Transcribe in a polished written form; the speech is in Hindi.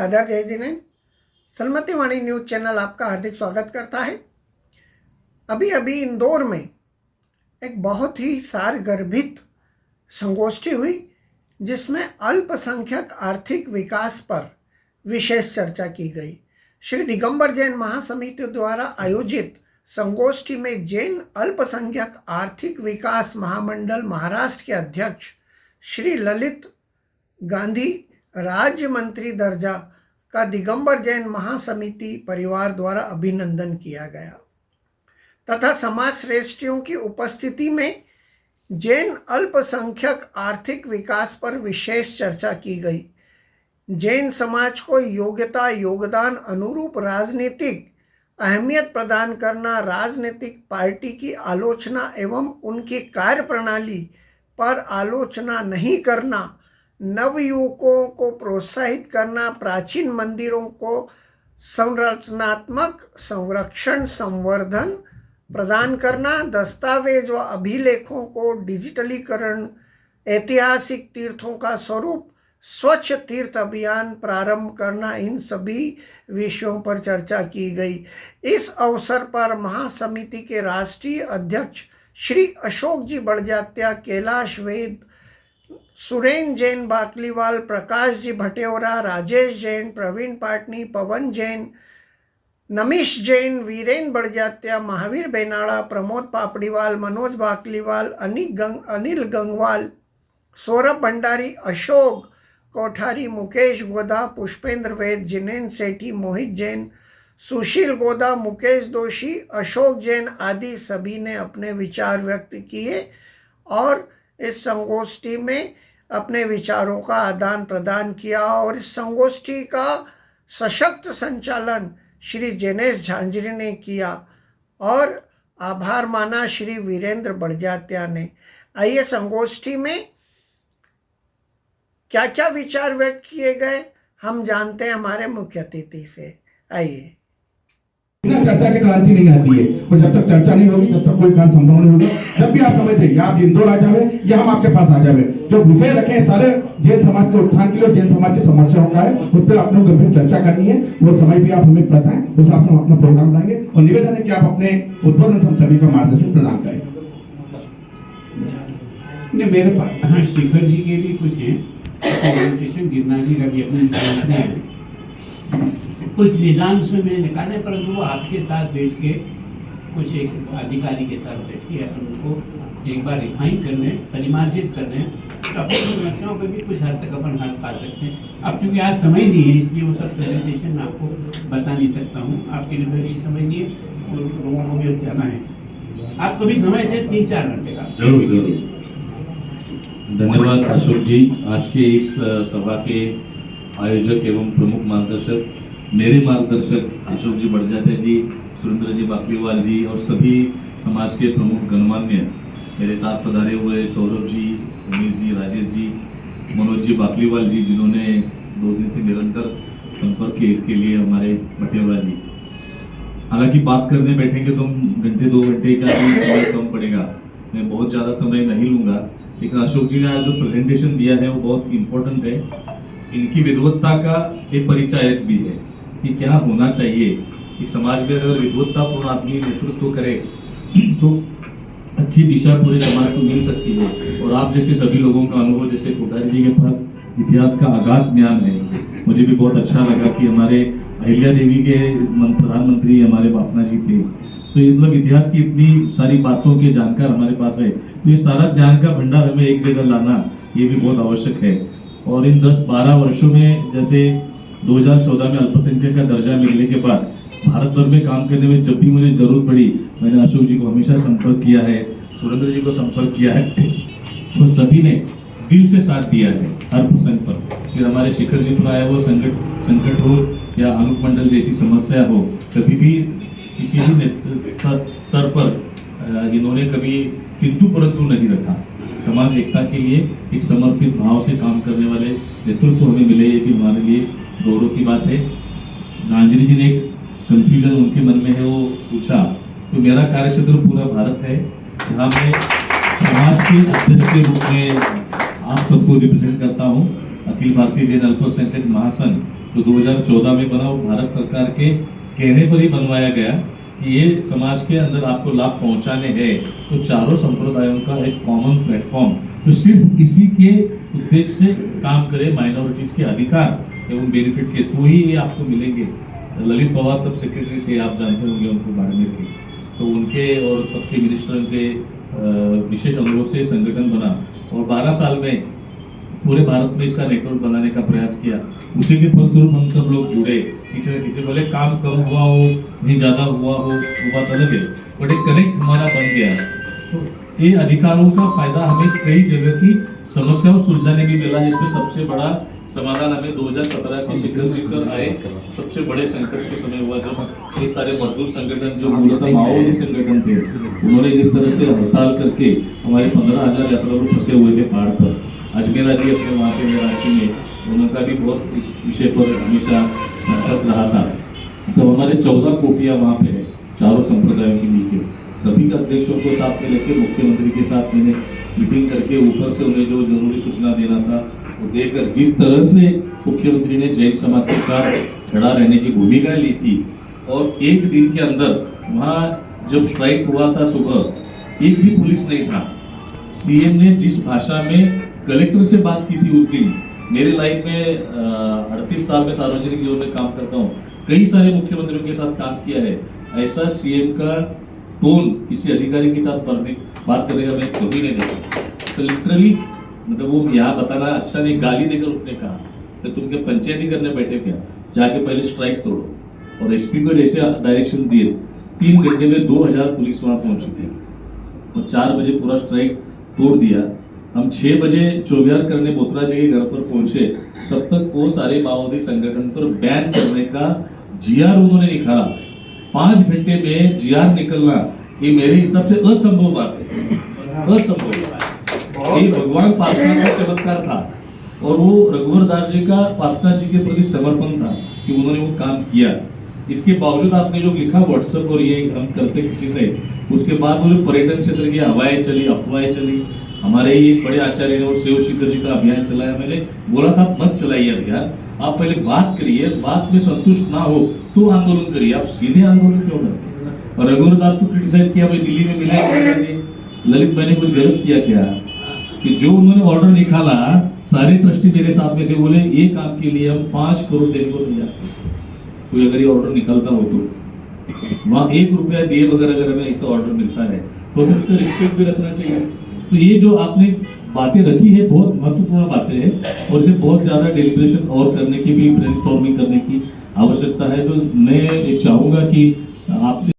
आदर जय जिनेन्द्र। सन्मति वाणी न्यूज चैनल आपका हार्दिक स्वागत करता है। अभी अभी इंदौर में एक बहुत ही सारगर्भित संगोष्ठी हुई जिसमें अल्पसंख्यक आर्थिक विकास पर विशेष चर्चा की गई। श्री दिगंबर जैन महासमिति द्वारा आयोजित संगोष्ठी में जैन अल्पसंख्यक आर्थिक विकास महामंडल महाराष्ट्र के अध्यक्ष श्री ललित गांधी राज्य मंत्री दर्जा का दिगंबर जैन महासमिति परिवार द्वारा अभिनंदन किया गया तथा समाज श्रेष्ठियों की उपस्थिति में जैन अल्पसंख्यक आर्थिक विकास पर विशेष चर्चा की गई। जैन समाज को योग्यता योगदान अनुरूप राजनीतिक अहमियत प्रदान करना, राजनीतिक पार्टी की आलोचना एवं उनकी कार्यप्रणाली पर आलोचना नहीं करना, नवयुवकों को प्रोत्साहित करना, प्राचीन मंदिरों को संरचनात्मक संरक्षण संवर्धन प्रदान करना, दस्तावेज व अभिलेखों को डिजिटलीकरण, ऐतिहासिक तीर्थों का स्वरूप स्वच्छ तीर्थ अभियान प्रारंभ करना, इन सभी विषयों पर चर्चा की गई। इस अवसर पर महासमिति के राष्ट्रीय अध्यक्ष श्री अशोक जी बड़जात्या, कैलाश वेद, सुरेन जैन बाकलीवाल, प्रकाश जी भटेवरा, राजेश जैन, प्रवीण पाटनी, पवन जैन, नमिश जैन, वीरेन बड़जात्या, महावीर बेनाड़ा, प्रमोद पापड़ीवाल, मनोज बाकलीवाल, अनिल गंगवाल, सौरभ भंडारी, अशोक कोठारी, मुकेश गोदा, पुष्पेंद्र वैद, जिनेन्द्र सेठी, मोहित जैन, सुशील गोदा, मुकेश दोषी, अशोक जैन आदि सभी ने अपने विचार व्यक्त किए और इस संगोष्ठी में अपने विचारों का आदान प्रदान किया और इस संगोष्ठी का सशक्त संचालन श्री जैनेश झांझरी ने किया और आभार माना श्री वीरेंद्र बड़जात्या ने। आइए संगोष्ठी में क्या क्या विचार व्यक्त किए गए हम जानते हैं हमारे मुख्य अतिथि से। आइए। बिना चर्चा के क्रांति नहीं आती है और जब तक चर्चा नहीं होगी तब तक कोई कार्य संभव नहीं होगा। जब भी आप समय देंगे, आप इंदौर आ जावे या हम आपके पास आ जावे, जो विषय रखे सारे जैन समाज के उत्थान के लिए, जैन समाज की समस्याओं का है, उस पर आपने गंभीर चर्चा करनी है। वो समय भी आप हमें बताएं, उस हिसाब से हम अपना प्रोग्राम लाएंगे और निवेदन है कि आप अपने उद्बोधन से सभी का मार्गदर्शन प्रदान करें। मेरे पास शिखर जी के भी कुछ है, गिरनार जी का भी अपने है, कुछ निदान उसमें मैंने निकाले, परंतु वो आपके साथ बैठ के कुछ एक अधिकारी के साथ बैठ के अपन उनको एक बार रिफाइन करने, परिमार्जित करने, तो अपनी समस्याओं पर भी कुछ हद तक अपन हल पा सकते हैं। अब क्योंकि आज समय नहीं है इसलिए वो सब प्रेजेंटेशन आपको बता नहीं सकता हूँ। आपके लिए भी समय नहीं है और लोगों को भी जाना है। आप कभी समय दें 3-4 घंटे का। जरूर जरूर। धन्यवाद अशोक जी। आज के इस सभा के आयोजक एवं प्रमुख मार्गदर्शक, मेरे मार्गदर्शक अशोक जी बड़जात्या जी, सुरेंद्र जी बाकलीवाल जी और सभी समाज के प्रमुख गणमान्य मेरे साथ पधारे हुए सौरभ जी, अमीर जी, राजेश जी, मनोज जी बाकलीवाल जी, जिन्होंने 2 दिन से निरंतर संपर्क किए, इसके लिए हमारे भटेवरा जी। हालांकि बात करने बैठेंगे तो घंटे 2 घंटे का भी समय कम पड़ेगा, मैं बहुत ज़्यादा समय नहीं लूँगा। लेकिन अशोक जी ने आज जो प्रेजेंटेशन दिया है वो बहुत इम्पोर्टेंट है। इनकी विद्वत्ता का एक परिचायक भी है कि क्या होना चाहिए एक समाज में। अगर विद्वत्तापूर्ण आदमी नेतृत्व करे तो अच्छी दिशा पूरे समाज को मिल सकती है। और आप जैसे सभी लोगों का अनुभव, जैसे कोठारी जी के पास इतिहास का अगाध ज्ञान है, मुझे भी बहुत अच्छा लगा कि हमारे अहिल्या देवी के प्रधानमंत्री हमारे बाफना जी थे, तो ये मतलब इतिहास की इतनी सारी बातों के जानकार हमारे पास है। तो ये सारा ज्ञान का भंडार हमें एक जगह लाना ये भी बहुत आवश्यक है। और इन 10-12 वर्षों में, जैसे 2014 में अल्पसंख्यक का दर्जा मिलने के बाद भारत भर में काम करने में जब भी मुझे जरूरत पड़ी, मैंने अशोक जी को हमेशा संपर्क किया है, सुरेंद्र जी को संपर्क किया है, तो सभी ने दिल से साथ दिया है हर प्रसंग पर। फिर हमारे शिखर जी पर आया वो संकट हो या अनुपमंडल जैसी समस्या हो, कभी भी किसी भी स्तर पर इन्होंने कभी किंतु परंतु नहीं रखा। समाज एकता के लिए एक समर्पित भाव से काम करने वाले नेतृत्व हमें मिले, ये भी हमारे लिए गौरव की बात है। झांझरी जी ने एक कंफ्यूजन उनके मन में है वो पूछा, तो मेरा कार्यक्षेत्र पूरा भारत है, जहाँ मैं समाज के अध्यक्ष के रूप में आप सबको रिप्रेजेंट करता हूँ। अखिल भारतीय जैन अल्पसंख्यक महासंघ जो 2014 में बना, वो भारत सरकार के कहने पर ही बनवाया गया कि ये समाज के अंदर आपको लाभ पहुंचाने हैं। तो चारों संप्रदायों का एक कॉमन प्लेटफॉर्म तो सिर्फ इसी के उद्देश्य से काम करे, माइनॉरिटीज के अधिकार एवं बेनिफिट के, तो ही ये आपको मिलेंगे। ललित पवार तब सेक्रेटरी थे, आप जानते होंगे उनको, बाड़मेर के, तो उनके और तब के मिनिस्टर के विशेष अनुरोध से संगठन बना और 12 साल में पूरे भारत में इसका नेटवर्क बनाने का प्रयास किया। उसी के फलस्वरूप हम सब लोग जुड़े, किसी न किसी, भले काम कम हुआ हो, नहीं ज्यादा हुआ हो, वो बात अलग है, बट एक कनेक्ट हमारा बन गया। तो ये अधिकारों का फायदा हमें कई जगह की समस्याओं सुलझाने भी मिला, जिसमें सबसे बड़ा समाधान हमें 2017 के शिखर जी कर आए सबसे बड़े संकट के समय हुआ, जब ये सारे मजदूर संगठन जो मूलतः माओवादी संगठन थे, उन्होंने जिस तरह से हड़ताल करके हमारे 15,000 यात्रियों फंसे हुए थे पहाड़ पर। अजमेरा जी अपने वहाँ पे रांची में, उनका भी बहुत इस विषय पर हमेशा संकट रहा था। तो हमारे 14 कोटियाँ वहाँ पे है, चारों संप्रदायों के नीचे, सभी का अध्यक्षों को साथ में लेकर मुख्यमंत्री के साथ मैंने मीटिंग करके ऊपर से उन्हें जो जरूरी सूचना देना था वो देकर, जिस तरह से मुख्यमंत्री ने जैन समाज के साथ खड़ा रहने की भूमिका ली थी, और एक दिन के अंदर वहाँ जब स्ट्राइक हुआ था सुबह, एक भी पुलिस नहीं था। सीएम ने जिस भाषा में कलेक्टर से बात की थी उस दिन, मेरे लाइफ में 38 साल में सार्वजनिक जीवन में काम करता हूँ, कई सारे मुख्यमंत्रियों के साथ काम किया है, ऐसा सीएम का टोन किसी अधिकारी के साथ बात करने का मैं कभी नहीं देखा। तो लिटरली मतलब वो यहाँ बताना अच्छा नहीं, गाली देकर उसने कहा तो तुम क्या पंचायती करने बैठे क्या, जाके पहले स्ट्राइक तोड़ो। और एसपी को जैसे डायरेक्शन दिए, 3 घंटे में 2000 पुलिस वहां पहुंची थी और 4 बजे पूरा स्ट्राइक तोड़ दिया। हम 6 बजे चौबिहार करने बोथरा जी के घर पर पहुंचे, तब तक वो सारे माओवादी संगठन पर बैन करने का जीआर उन्होंने निकाला। 5 घंटे में जीआर निकलना ये मेरे हिसाब से असंभव बात है, असंभव। ये भगवान पार्श्वनाथ का चमत्कार था और वो रघुवर दास जी का पार्श्वनाथ जी के प्रति समर्पण था कि उन्होंने वो काम किया। इसके बावजूद आपने जो लिखा व्हाट्सएप और ये हम करते किसी से, उसके बाद वो जो पर्यटन क्षेत्र की हवाएं चली, अफवाहें चली, हमारे ही एक बड़े आचार्य ने वो सेव शिखर जी का अभियान चलाया। मैंने बोला था मत चलाइए अभियान, आप पहले बात करिए, बात में संतुष्ट ना हो तो आंदोलन करिए, आप सीधे आंदोलन क्यों करते। और रघुवर दास को क्रिटिसाइज किया, भाई दिल्ली में मिले ललित, मैंने कुछ गलत किया क्या कि जो उन्होंने ऑर्डर निकाला, सारे ट्रस्टी मेरे साथ में थे, बोले ये काम के लिए हम 5 करोड़ देने को तैयार थे। कोई अगर ये ऑर्डर निकलता हो तो वहां 1 रुपया दिए बगैर अगर हमें ऐसा ऑर्डर मिलता है तो उसका रिस्पेक्ट भी रखना चाहिए। तो ये जो आपने बातें रखी है बहुत महत्वपूर्ण बातें हैं और इसे बहुत ज्यादा डेलिब्रेशन और करने की भी, ब्रेनस्टॉर्मिंग करने की आवश्यकता है। तो मैं चाहूंगा कि आपसे